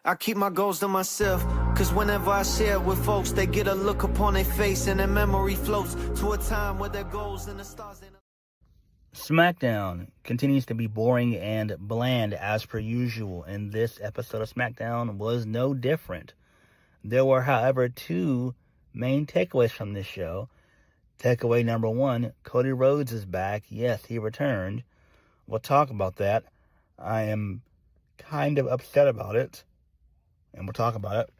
I keep my goals to myself, cause whenever I share it with folks, they get a look upon their face and their memory floats to a time where their goals and the stars ain't... Smackdown continues to be boring and bland as per usual, and this episode of Smackdown was no different. There were, however, two main takeaways from this show. Takeaway number one, Cody Rhodes is back. Yes, he returned. We'll talk about that. I am kind of upset about it, and we'll talk about it.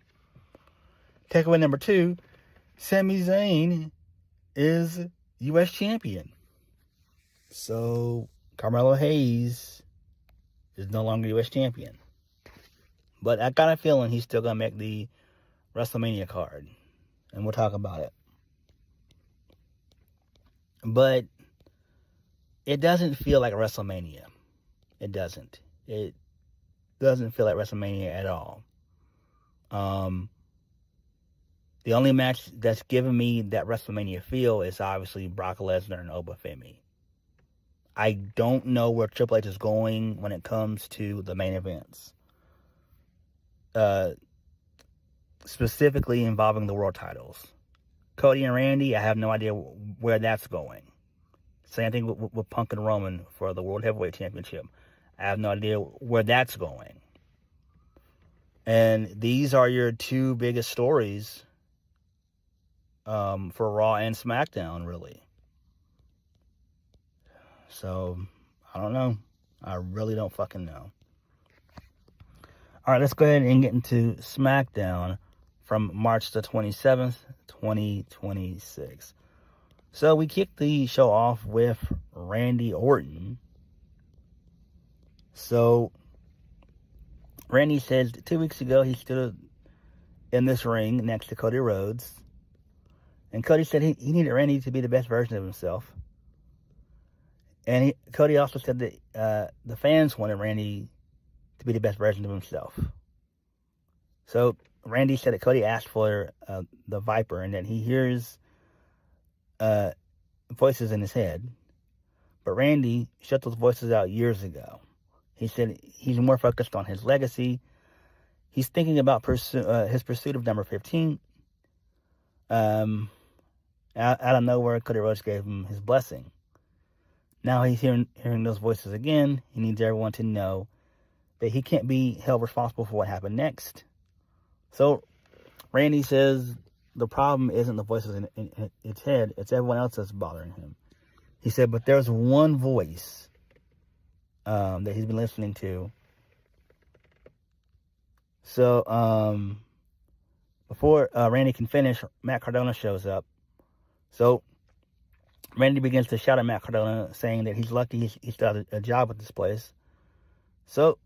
Takeaway number two, Sami Zayn is U.S. champion. So, Carmelo Hayes is no longer U.S. champion. But I got a feeling he's still going to make the WrestleMania card, and we'll talk about it. But it doesn't feel like WrestleMania. It doesn't. It doesn't feel like WrestleMania at all. The only match that's given me that WrestleMania feel is obviously Brock Lesnar and Obafemi. I don't know where Triple H is going when it comes to the main events. Specifically involving the world titles. Cody and Randy, I have no idea where that's going. Same thing with Punk and Roman for the World Heavyweight Championship. I have no idea where that's going. And these are your two biggest stories for Raw and SmackDown, really. So, I don't know. I really don't fucking know. Alright, let's go ahead and get into SmackDown from March the 27th, 2026. So, we kicked the show off with Randy Orton. So, Randy says 2 weeks ago he stood in this ring next to Cody Rhodes. And Cody said he needed Randy to be the best version of himself. And Cody also said that the fans wanted Randy to be the best version of himself. So Randy said that Cody asked for the Viper and that he hears voices in his head. But Randy shut those voices out years ago. He said he's more focused on his legacy. He's thinking about his pursuit of number 15. Out of nowhere, Cody Rhodes gave him his blessing. Now he's hearing those voices again. He needs everyone to know that he can't be held responsible for what happened next. So Randy says the problem isn't the voices in his head. It's everyone else that's bothering him. He said, but there's one voice that he's been listening to. So before Randy can finish, Matt Cardona shows up. So Randy begins to shout at Matt Cardona, saying that he's lucky he still has a job at this place. So,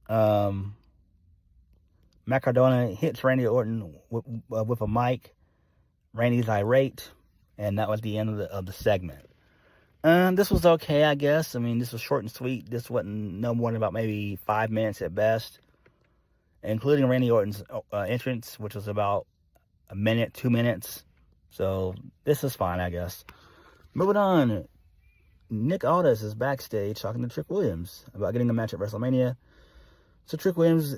Matt Cardona hits Randy Orton with a mic. Randy's irate, and that was the end of the segment. This was okay, I guess. I mean, this was short and sweet. This wasn't no more than about maybe 5 minutes at best, including Randy Orton's entrance, which was about a minute, 2 minutes. So, this is fine, I guess. Moving on, Nick Aldis is backstage talking to Trick Williams about getting a match at WrestleMania. So Trick Williams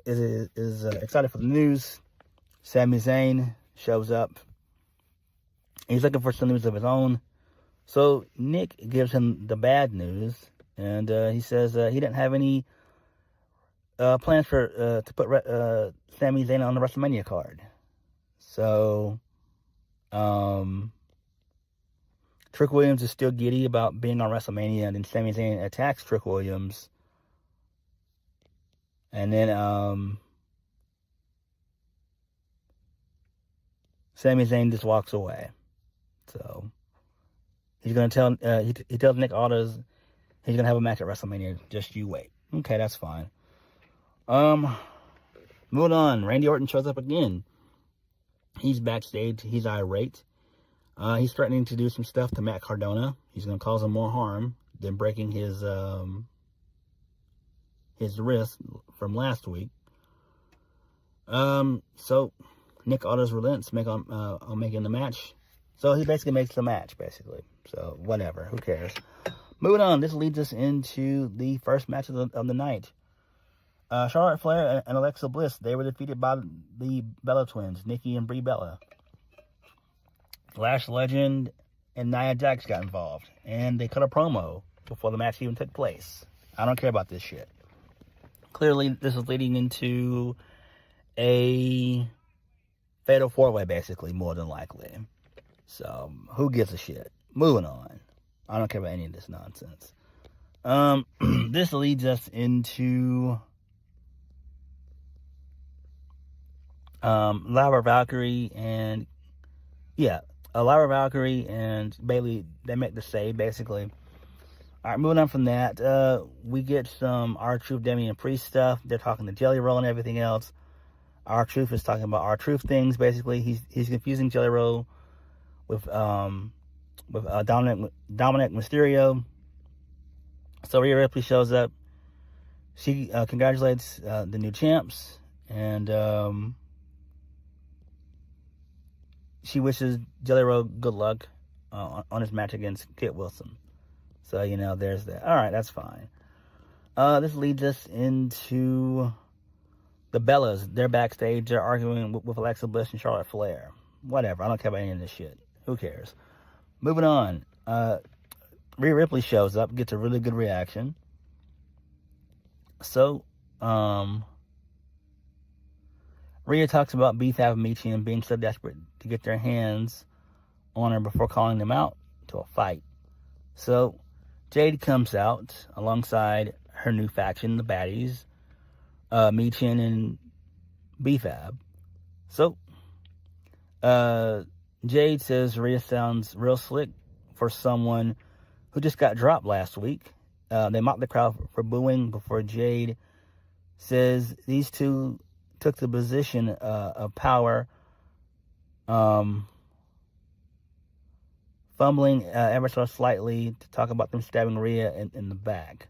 is excited for the news. Sami Zayn shows up. He's looking for some news of his own. So Nick gives him the bad news, and he says he didn't have any plans to put Sami Zayn on the WrestleMania card. So, Trick Williams is still giddy about being on WrestleMania, and then Sami Zayn attacks Trick Williams. And then Sami Zayn just walks away. So he's gonna tell he tells Nick Aldis he's gonna have a match at WrestleMania. Just you wait. Okay, that's fine. Moving on. Randy Orton shows up again. He's backstage. He's irate. He's threatening to do some stuff to Matt Cardona. He's going to cause him more harm than breaking his wrist from last week. So Nick Aldis relents on making the match. So he basically makes the match, basically. So whatever, who cares? Moving on, this leads us into the first match of the night. Charlotte Flair and Alexa Bliss, they were defeated by the Bella Twins, Nikki and Brie Bella. Lash Legend and Nia Jax got involved, and they cut a promo before the match even took place. I don't care about this shit. Clearly, this is leading into a fatal four-way, basically, more than likely. So, who gives a shit? Moving on. I don't care about any of this nonsense. This leads us into Lyra Valkyrie and Lyra Valkyrie and Bayley, they make the save, basically. Alright, moving on from that, we get some R-Truth, Damian Priest stuff. They're talking to Jelly Roll and everything else. R-Truth is talking about R-Truth things, basically. He's confusing Jelly Roll with Dominic Mysterio. So Rhea Ripley shows up. She congratulates the new champs, and she wishes Jelly Roll good luck on his match against Kit Wilson. So, there's that. All right, that's fine. This leads us into the Bellas. They're backstage. They're arguing with Alexa Bliss and Charlotte Flair. Whatever. I don't care about any of this shit. Who cares? Moving on. Rhea Ripley shows up, gets a really good reaction. So, Rhea talks about B-Fab and Michin being so desperate to get their hands on her before calling them out to a fight. So, Jade comes out alongside her new faction, the Baddies, Michin and B-Fab. So, Jade says Rhea sounds real slick for someone who just got dropped last week. They mocked the crowd for booing before Jade says these two took the position of power, fumbling ever so slightly to talk about them stabbing Rhea in the back.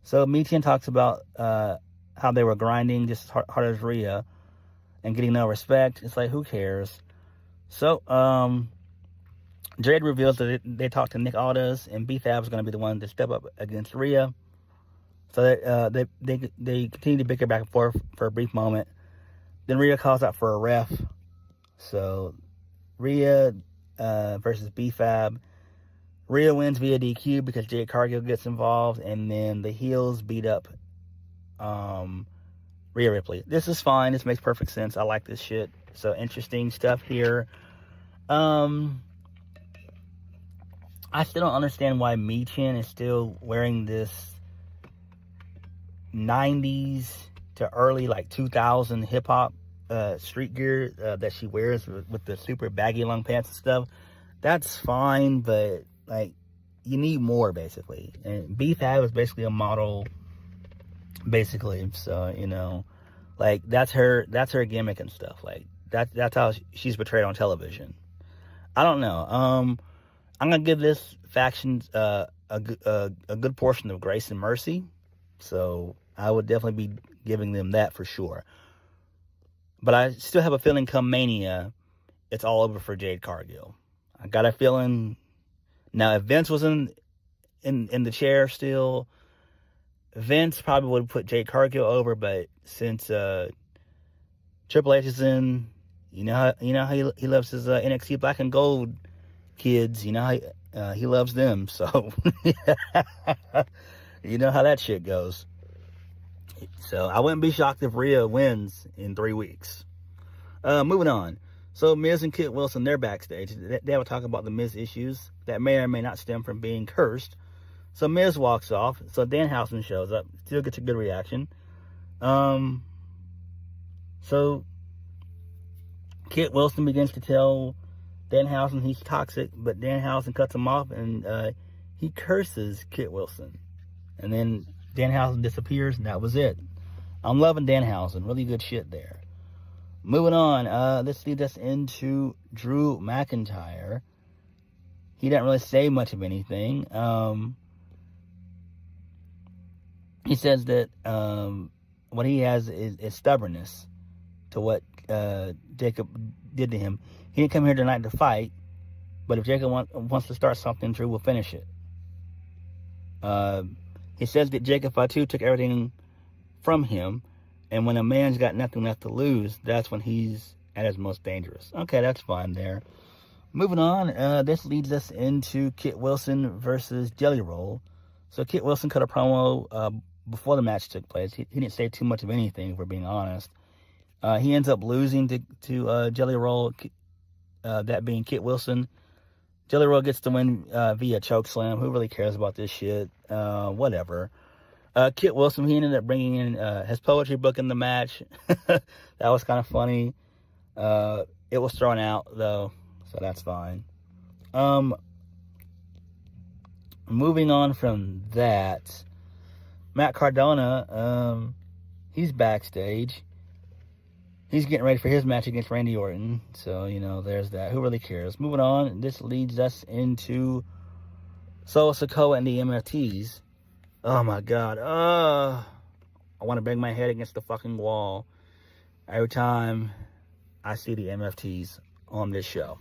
So Michin talks about how they were grinding just as hard as Rhea and getting no respect. It's like, who cares? So, Jade reveals that they talked to Nick Aldis, and B-Fab's going to be the one to step up against Rhea. So they continue to bicker back and forth for a brief moment. Then Rhea calls out for a ref. So Rhea versus B-Fab. Rhea wins via DQ because Jade Cargill gets involved, and then the heels beat up Rhea Ripley. This is fine. This makes perfect sense. I like this shit. So interesting stuff here. I still don't understand why Michin is still wearing this 90s to early 2000 hip-hop street gear that she wears with the super baggy long pants and stuff. That's fine, but you need more, basically. And B-Fab is basically a model, basically. So that's her gimmick and stuff. That's how she's portrayed on television. I don't know. I'm gonna give this faction a good portion of grace and mercy. So I would definitely be giving them that for sure. But I still have a feeling come Mania, it's all over for Jade Cargill. I got a feeling. Now, if Vince was in the chair still, Vince probably would have put Jade Cargill over. But since Triple H is in, you know how he loves his NXT Black and Gold kids. You know how he loves them. So you know how that shit goes. So I wouldn't be shocked if Rhea wins in 3 weeks. Moving on. So Miz and Kit Wilson, they're backstage. They have a talk about the Miz issues that may or may not stem from being cursed. So Miz walks off. So Danhausen shows up. Still gets a good reaction. So Kit Wilson begins to tell Danhausen he's toxic, but Danhausen cuts him off, and he curses Kit Wilson. And then Danhausen disappears, and that was it. I'm loving Danhausen. Really good shit there. Moving on, this leads us into Drew McIntyre. He didn't really say much of anything. He says that what he has is stubbornness to what Jacob did to him. He didn't come here tonight to fight, but if Jacob wants to start something, Drew will finish it. He says that Jacob Fatu took everything from him. And when a man's got nothing left to lose, that's when he's at his most dangerous. Okay, that's fine there. Moving on, this leads us into Kit Wilson versus Jelly Roll. So Kit Wilson cut a promo before the match took place. He didn't say too much of anything, if we're being honest. He ends up losing to Jelly Roll, that being Kit Wilson. Jelly Roll gets the win via chokeslam. Who really cares about this shit? Whatever. Kit Wilson, he ended up bringing in his poetry book in the match. That was kind of funny. It was thrown out, though, so that's fine. Moving on from that, Matt Cardona, he's backstage. He's getting ready for his match against Randy Orton. So, there's that. Who really cares? Moving on, this leads us into Solo Sikoa and the MFTs. Oh, my God. I want to bang my head against the fucking wall every time I see the MFTs on this show.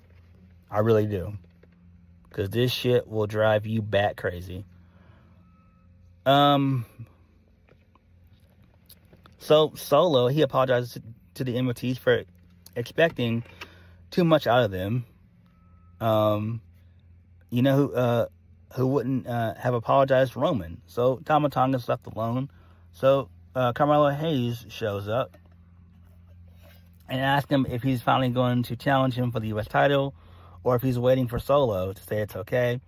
I really do. Because this shit will drive you bat crazy. So, Solo, he apologized to the MFTs for expecting too much out of them. Who wouldn't have apologized? Roman. So Tama Tonga's left alone. So Carmelo Hayes shows up and asks him if he's finally going to challenge him for the U.S. title or if he's waiting for Solo to say it's okay.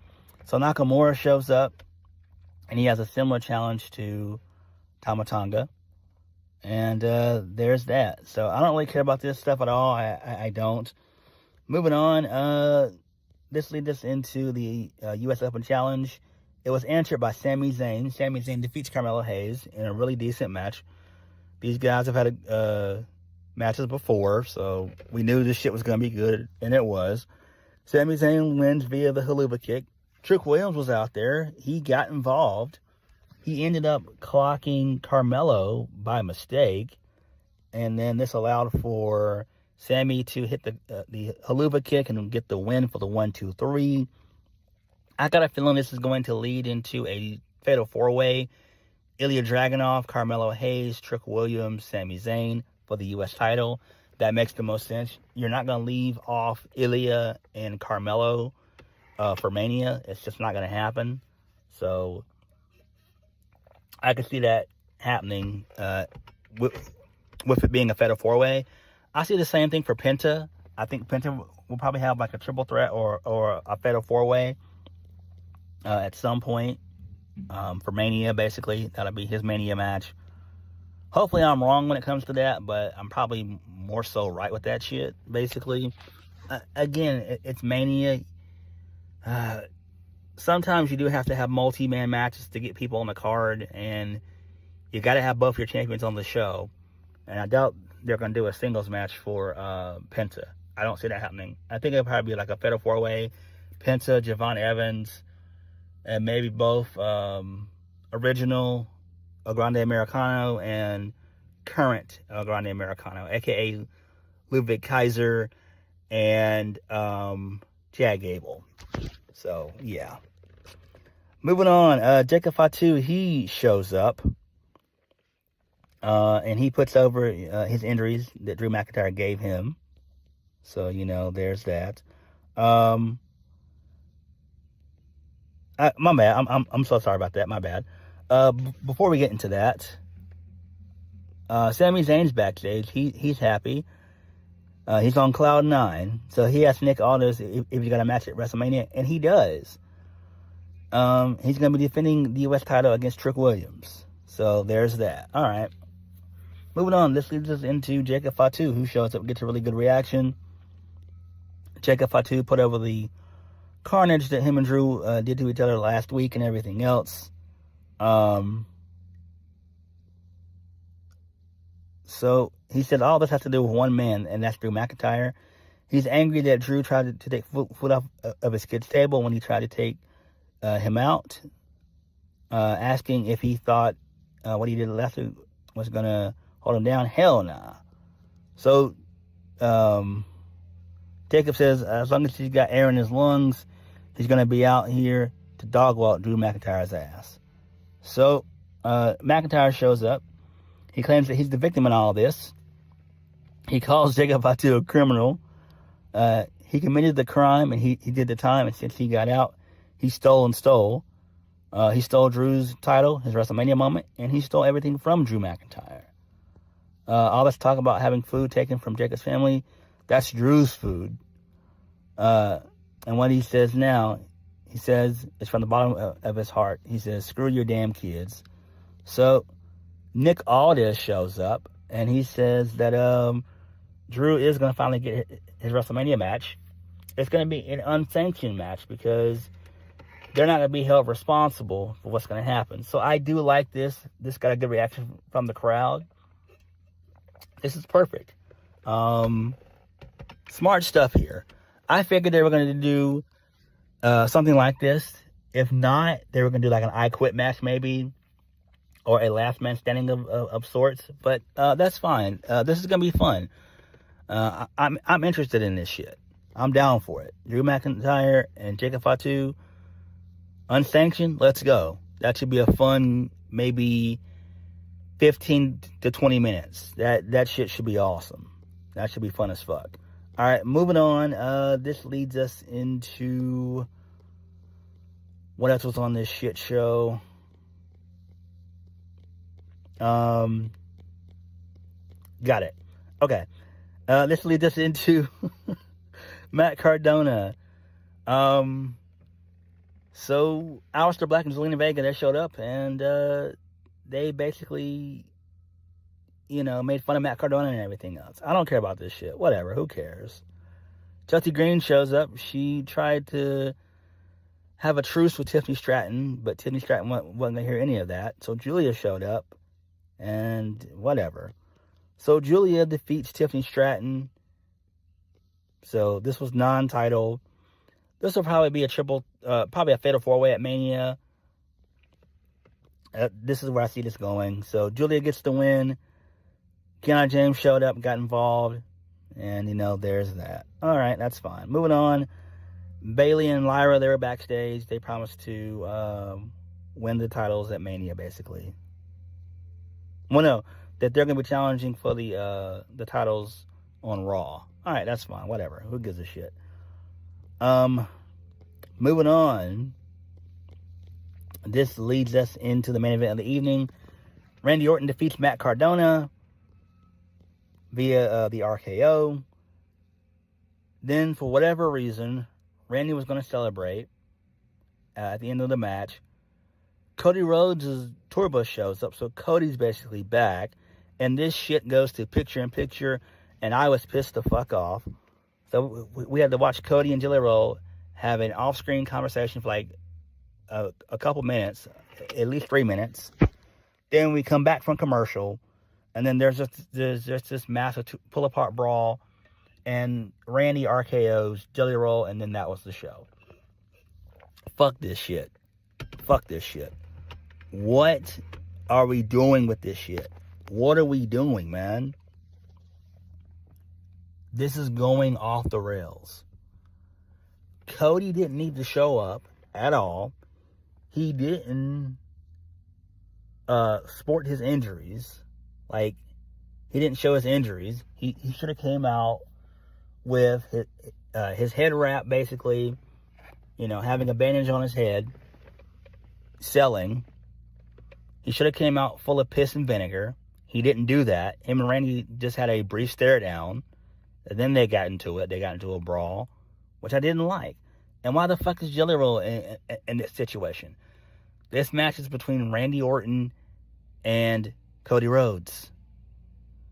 So Nakamura shows up and he has a similar challenge to Tama Tonga. And there's that. So I don't really care about this stuff at all. I don't. Moving on, this leads us into the U.S. Open Challenge. It was answered by Sami Zayn. Sami Zayn defeats Carmelo Hayes in a really decent match. These guys have had matches before, so we knew this shit was going to be good, and it was. Sami Zayn wins via the haluva kick. Trick Williams was out there. He got involved. He ended up clocking Carmelo by mistake, and then this allowed for Sami to hit the haluva kick and get the win for the 1-2-3. I got a feeling this is going to lead into a fatal four-way. Ilya Dragunov, Carmelo Hayes, Trick Williams, Sami Zayn for the U.S. title. That makes the most sense. You're not going to leave off Ilya and Carmelo for Mania. It's just not going to happen. So I could see that happening with it being a fatal four-way. I see the same thing for Penta. I think Penta will probably have like a triple threat or a fatal four-way at some point for Mania, basically. That'll be his Mania match. Hopefully I'm wrong when it comes to that, but I'm probably more so right with that shit, basically. Again, it's Mania. Sometimes you do have to have multi-man matches to get people on the card, and you got to have both your champions on the show. And I doubt they're going to do a singles match for Penta. I don't see that happening. I think it'll probably be like a fatal four-way. Penta, Javon Evans, and maybe both original El Grande Americano and current El Grande Americano, a.k.a. Ludwig Kaiser and Chad Gable. So, yeah. Moving on, Jacob Fatu, he shows up. And he puts over his injuries that Drew McIntyre gave him. So, there's that. My bad. I'm so sorry about that. My bad. Before we get into that, Sami Zayn's backstage. He's happy. He's on cloud 9. So he asked Nick Aldis if he's got a match at WrestleMania, and he does. He's going to be defending the U.S. title against Trick Williams. So there's that. All right. Moving on, this leads us into Jacob Fatu, who shows up and gets a really good reaction. Jacob Fatu put over the carnage that him and Drew did to each other last week and everything else. So he said all this has to do with one man, and that's Drew McIntyre. He's angry that Drew tried to take foot off of his kid's table when he tried to take him out, asking if he thought what he did last week was going to hold him down. Hell nah. So Jacob says as long as he's got air in his lungs, he's going to be out here to dog walk Drew McIntyre's ass. So McIntyre shows up. He claims that he's the victim in all this. He calls Jacob Fatu a criminal. He committed the crime and he did the time, and since he got out, he stole and stole. He stole Drew's title, his WrestleMania moment, and he stole everything from Drew McIntyre. All this talk about having food taken from Jacob's family, that's Drew's food. And what he says now, he says, it's from the bottom of his heart. He says, screw your damn kids. So Nick Aldis shows up, and he says that Drew is going to finally get his WrestleMania match. It's going to be an unsanctioned match because they're not going to be held responsible for what's going to happen. So I do like this. This got a good reaction from the crowd. This is perfect. Smart stuff here. I figured they were going to do something like this. If not, they were going to do like an I Quit match maybe, or a last man standing of sorts. But that's fine. This is going to be fun. I'm interested in this shit. I'm down for it. Drew McIntyre and Jacob Fatu, unsanctioned, let's go. That should be a fun, maybe 15 to 20 minutes. That shit should be awesome. That should be fun as fuck. All right, moving on. This leads us into what else was on this shit show. Got it. Okay. This leads us into Matt Cardona. So Aleister Black and Zelina Vega, they showed up, and they basically, made fun of Matt Cardona and everything else. I don't care about this shit. Whatever. Who cares? Chelsea Green shows up. She tried to have a truce with Tiffany Stratton, but Tiffany Stratton wasn't going to hear any of that. So Julia showed up, and whatever. So Julia defeats Tiffany Stratton. So this was non-title. This will probably be probably a fatal four-way at Mania. This is where I see this going. So Julia gets the win. Kiana James showed up and got involved. And, there's that. All right, that's fine. Moving on. Bayley and Lyra, they were backstage. They promised to win the titles at Mania, basically. Well, no, that they're going to be challenging for the titles on Raw. All right, that's fine. Whatever. Who gives a shit? Moving on. This leads us into the main event of the evening. Randy Orton defeats Matt Cardona via the RKO. Then, for whatever reason, Randy was going to celebrate at the end of the match. Cody Rhodes' tour bus shows up, so Cody's basically back. And this shit goes to picture-in-picture, and I was pissed the fuck off. So we had to watch Cody and Jelly Roll have an off-screen conversation for like a couple minutes, at least 3 minutes. Then we come back from commercial, and then there's just this massive pull-apart brawl, and Randy RKO's Jelly Roll, and then that was the show. Fuck this shit. Fuck this shit. What are we doing with this shit? What are we doing, man? This is going off the rails. Cody didn't need to show up at all. He didn't sport his injuries. Like, he didn't show his injuries. He should have came out with his head wrap, basically, having a bandage on his head, selling. He should have came out full of piss and vinegar. He didn't do that. Him and Randy just had a brief stare down. And then they got into it. They got into a brawl, which I didn't like. And why the fuck is Jelly Roll in this situation? This match is between Randy Orton and Cody Rhodes.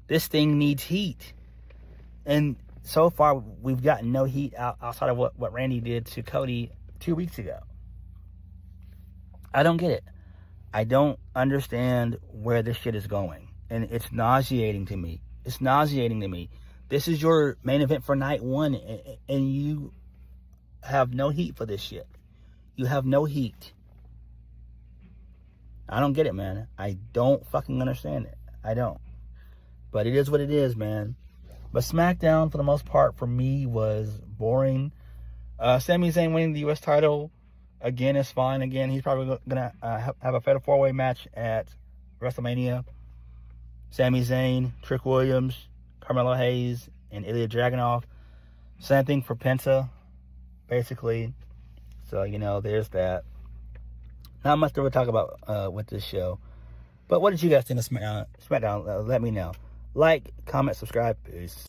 This thing needs heat. And so far, we've gotten no heat outside of what Randy did to Cody 2 weeks ago. I don't get it. I don't understand where this shit is going. And it's nauseating to me. It's nauseating to me. This is your main event for night one, and you have no heat for this shit. You have no heat. I don't get it, man. I don't fucking understand it. I don't. But it is what it is, man. But SmackDown, for the most part, for me, was boring. Sami Zayn winning the U.S. title, again, is fine. Again, he's probably going to have a fatal four-way match at WrestleMania. Sami Zayn, Trick Williams, Carmelo Hayes, and Ilya Dragunov. Same thing for Penta, basically. So, there's that. Not much to really talk about with this show. But what did you guys think of SmackDown? Let me know. Like, comment, subscribe. Peace.